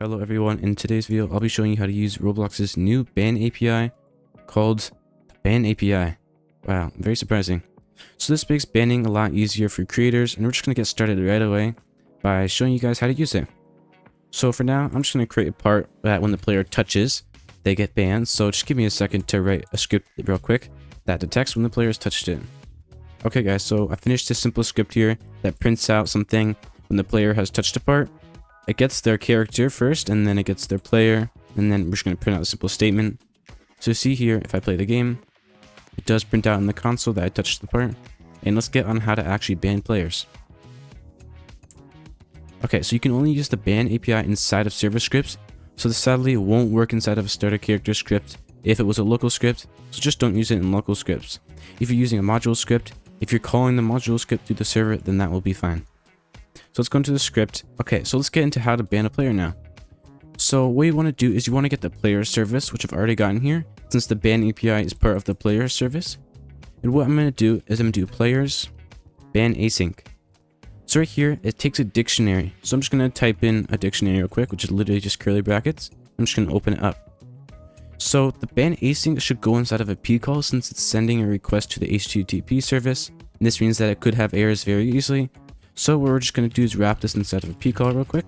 Hello everyone, in today's video I'll be showing you how to use Roblox's new ban API called the ban API. Wow, very surprising. So this makes banning a lot easier for creators, and we're just going to get started right away by showing you guys how to use it. So for now, I'm just going to create a part that when the player touches, they get banned. So just give me a second to write a script real quick that detects when the player's touched it. Okay guys, so I finished this simple script here that prints out something when the player has touched a part. It gets their character first, and then it gets their player, and then we're just going to print out a simple statement. So see here, if I play the game, it does print out in the console that I touched the part. And let's get on how to actually ban players. Okay, so you can only use the ban API inside of server scripts, so this sadly won't work inside of a starter character script if it was a local script, so just don't use it in local scripts. If you're using a module script, if you're calling the module script through the server, then that will be fine. So let's go into the script. Okay, so let's get into how to ban a player now. So what you want to do is you want to get the player service, which I've already gotten here, since the ban API is part of the player service. And what I'm going to do is I'm going to do players ban async. So right here, it takes a dictionary. So I'm just going to type in a dictionary real quick, which is literally just curly brackets. I'm just going to open it up. So the ban async should go inside of a P call since it's sending a request to the HTTP service. And this means that it could have errors very easily. So what we're just going to do is wrap this inside of a P call real quick.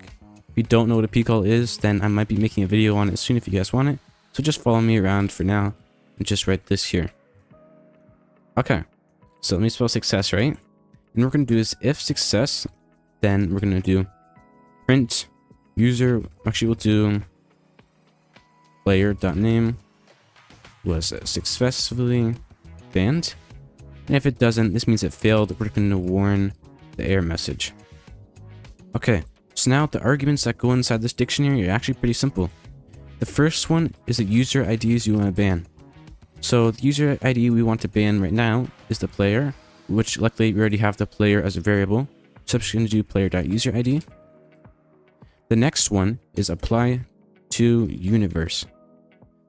If you don't know what a P call is, then I might be making a video on it soon if you guys want it. So just follow me around for now and just write this here. Okay, so let me spell success, right? And what we're going to do is if success, then we're going to do print user. Actually, we'll do player.name was successfully banned. And if it doesn't, this means it failed. We're going to warn the error message. Okay, so now the arguments that go inside this dictionary are actually pretty simple. The first one is the user IDs you want to ban. So the user ID we want to ban right now is the player, which luckily we already have the player as a variable. So I'm just going to do player.userid. The next one is apply to universe.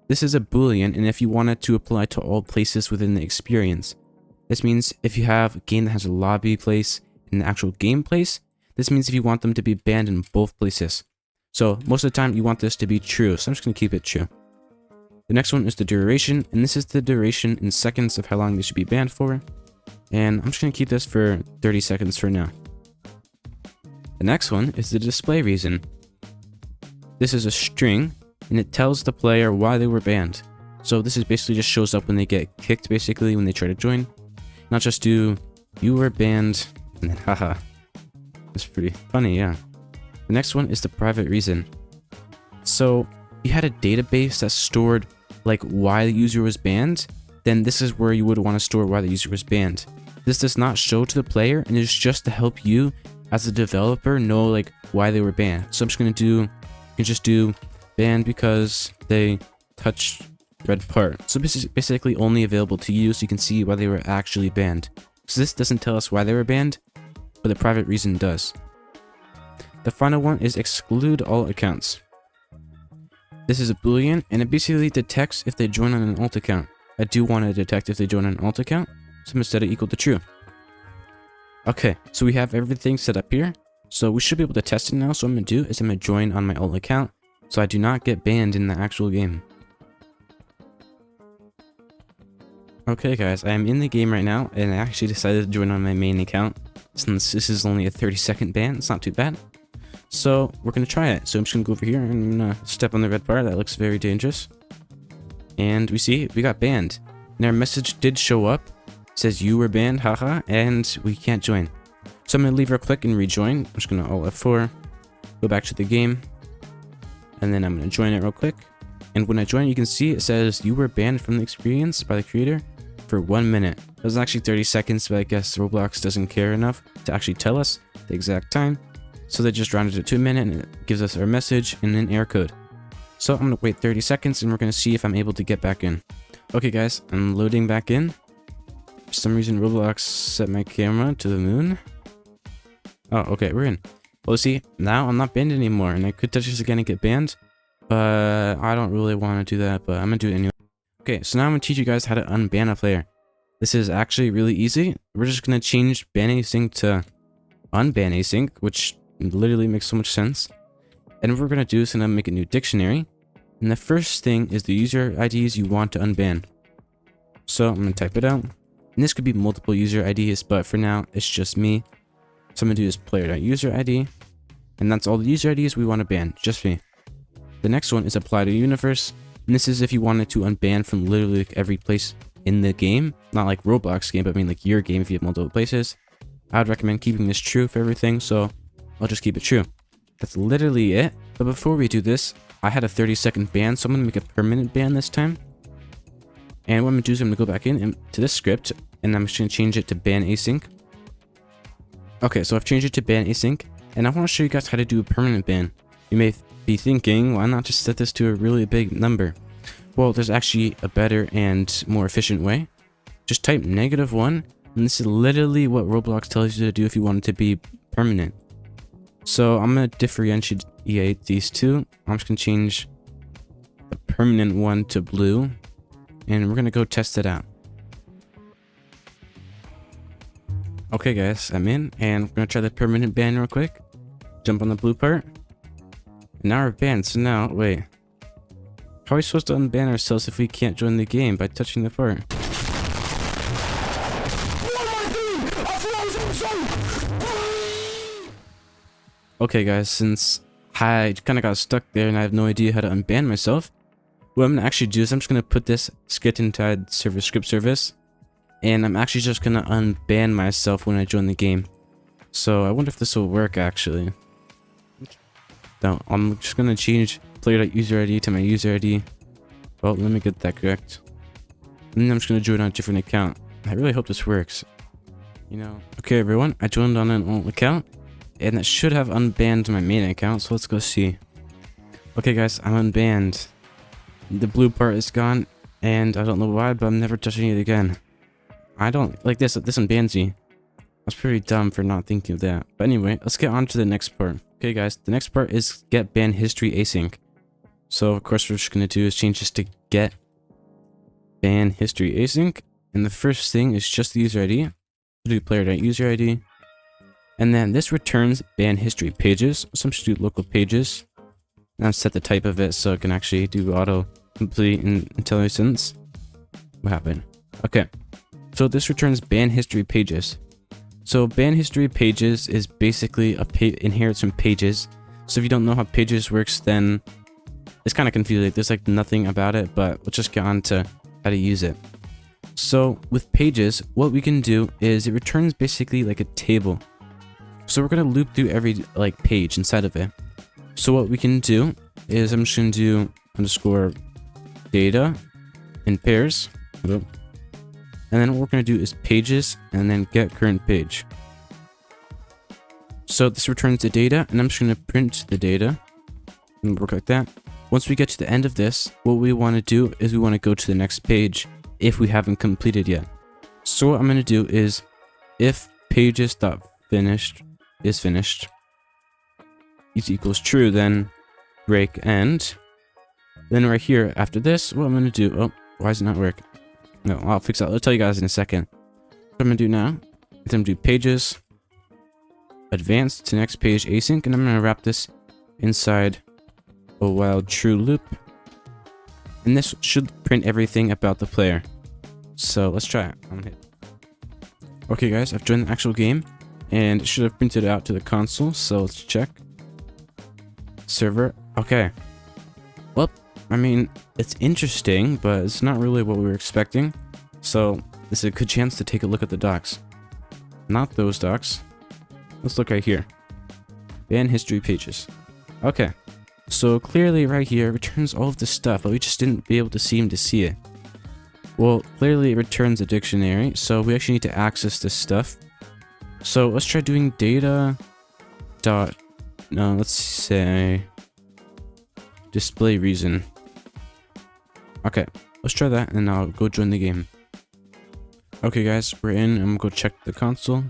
This is a boolean, and if you want it to apply to all places within the experience. This means if you have a game that has a lobby place in the actual game place, this means if you want them to be banned in both places. So most of the time you want this to be true, so I'm just going to keep it true. The next one is the duration, and this is the duration in seconds of how long they should be banned for. And I'm just going to keep this for 30 seconds for now. The next one is the display reason. This is a string, and it tells the player why they were banned. So this is basically just shows up when they get kicked, basically when they try to join. Not just do you were banned and then haha. That's pretty funny, yeah. The next one is the private reason. So you had a database that stored like why the user was banned, then this is where you would want to store why the user was banned. This does not show to the player, and it's just to help you as a developer know like why they were banned. So I'm just going to do, you can just do banned because they touched red part. So this is basically only available to you so you can see why they were actually banned. So this doesn't tell us why they were banned, but the private reason does. The final one is exclude all accounts. This is a boolean, and it basically detects if they join on an alt account. I do want to detect if they join an alt account, so I'm going to set it equal to true. Okay, so we have everything set up here. So we should be able to test it now. So what I'm going to do is I'm going to join on my alt account so I do not get banned in the actual game. Okay guys, I am in the game right now, and I actually decided to join on my main account. Since this is only a 30-second ban, it's not too bad. So we're going to try it. So I'm just going to go over here and I'm going to step on the red bar. That looks very dangerous. And we see we got banned. And our message did show up. It says you were banned, haha, and we can't join. So I'm going to leave real quick and rejoin. I'm just going to Alt F4, go back to the game, and then I'm going to join it real quick. And when I join, you can see it says you were banned from the experience by the creator for 1 minute. It was actually 30 seconds, but I guess Roblox doesn't care enough to actually tell us the exact time. So they just rounded it to a minute, and it gives us our message and an error code. So I'm going to wait 30 seconds, and we're going to see if I'm able to get back in. Okay guys, I'm loading back in. For some reason, Roblox set my camera to the moon. Oh, okay, we're in. Well, see, now I'm not banned anymore, and I could touch this again and get banned. But I don't really want to do that, but I'm going to do it anyway. Okay, so now I'm going to teach you guys how to unban a player. This is actually really easy. We're just going to change ban async to unban async, which literally makes so much sense. And what we're going to do is going to make a new dictionary. And the first thing is the user IDs you want to unban. So I'm going to type it out. And this could be multiple user IDs, but for now, it's just me. So I'm going to do is player.user ID. And that's all the user IDs we want to ban, just me. The next one is apply to universe. And this is if you wanted to unban from literally like every place in the game. Not like Roblox game, but I mean like your game if you have multiple places. I would recommend keeping this true for everything, so I'll just keep it true. That's literally it. But before we do this, I had a 30-second ban, so I'm going to make a permanent ban this time. And what I'm going to do is I'm going to go back to this script, and I'm just going to change it to ban async. Okay, so I've changed it to ban async, and I want to show you guys how to do a permanent ban. You may be thinking, why not just set this to a really big number? Well, there's actually a better and more efficient way. Just type -1, and this is literally what Roblox tells you to do if you want it to be permanent. So I'm going to differentiate these two. I'm just going to change the permanent one to blue, and we're going to go test it out. Okay guys, I'm in, and we're going to try the permanent ban real quick. Jump on the blue part. And now we're banned, so now, wait. How are we supposed to unban ourselves if we can't join the game by touching the part? Okay guys, since I kind of got stuck there and I have no idea how to unban myself, what I'm going to actually do is I'm just going to put this skit inside server script service, and I'm actually just going to unban myself when I join the game. So I wonder if this will work actually. No, I'm just going to change player.user ID to my user ID. Well, let me get that correct. And then I'm just going to join on a different account. I really hope this works. You know. Okay everyone, I joined on an old account. And that should have unbanned my main account, so let's go see. Okay guys, I'm unbanned. The blue part is gone, and I don't know why, but I'm never touching it again. I don't like this unbans me. I was pretty dumb for not thinking of that. But anyway, let's get on to the next part. Okay guys, the next part is get ban history async. So of course what we're just going to do is change this to get ban history async. And the first thing is just the user ID. We'll do player.user ID. And then this returns ban history pages. So I'm just do local pages. And I'll set the type of it so it can actually do auto complete in IntelliSense. What happened? Okay. So this returns ban history pages. So ban history pages is basically inherits from pages. So if you don't know how pages works, then it's kind of confusing. There's like nothing about it, but let's just get on to how to use it. So with pages, what we can do is it returns basically like a table. So we're going to loop through every like page inside of it. So what we can do is I'm just going to do underscore data in pairs. And then what we're going to do is pages and then get current page. So this returns the data, and I'm just going to print the data and work like that. Once we get to the end of this, what we want to do is we want to go to the next page if we haven't completed yet. So what I'm going to do is if pages.finished is finished is equals true, then break end. Then right here after this, what I'm going to do, oh, why does it not work? No, I'll fix that. I'll tell you guys in a second. What I'm going to do now is I'm going to do pages advanced to next page async, and I'm going to wrap this inside a while true loop, and this should print everything about the player. So let's try it. I'm gonna hit. Okay guys, I've joined the actual game, and it should have printed out to the console, so let's check. Server. Okay. Well, I mean, it's interesting, but it's not really what we were expecting. So this is a good chance to take a look at the docs. Not those docs. Let's look right here. Ban history pages. Okay. So clearly right here it returns all of this stuff, but we just didn't be able to seem to see it. Well, clearly it returns a dictionary, so we actually need to access this stuff. So let's try doing data dot, no, let's say display reason. Okay, let's try that, and I'll go join the game. Okay guys, we're in, and I'm gonna go check the console.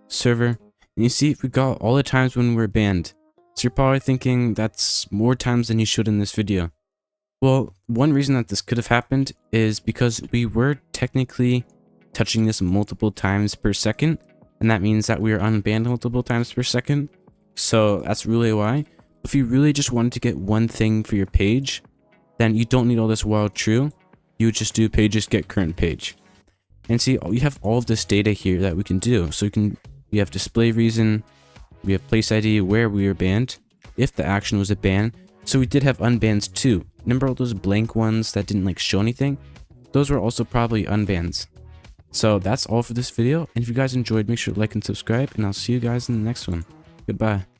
Server, and you see we got all the times when we're banned. So you're probably thinking that's more times than you should in this video. Well, one reason that this could have happened is because we were technically touching this multiple times per second, and that means that we are unbanned multiple times per second. So that's really why. If you really just wanted to get one thing for your page, then you don't need all this while true. You would just do pages get current page. And see, you have all of this data here that we can do. So we have display reason, we have place ID, where we were banned, if the action was a ban. So we did have unbans too. Remember all those blank ones that didn't like show anything? Those were also probably unbans. So that's all for this video. And if you guys enjoyed, make sure to like and subscribe, and I'll see you guys in the next one. Goodbye.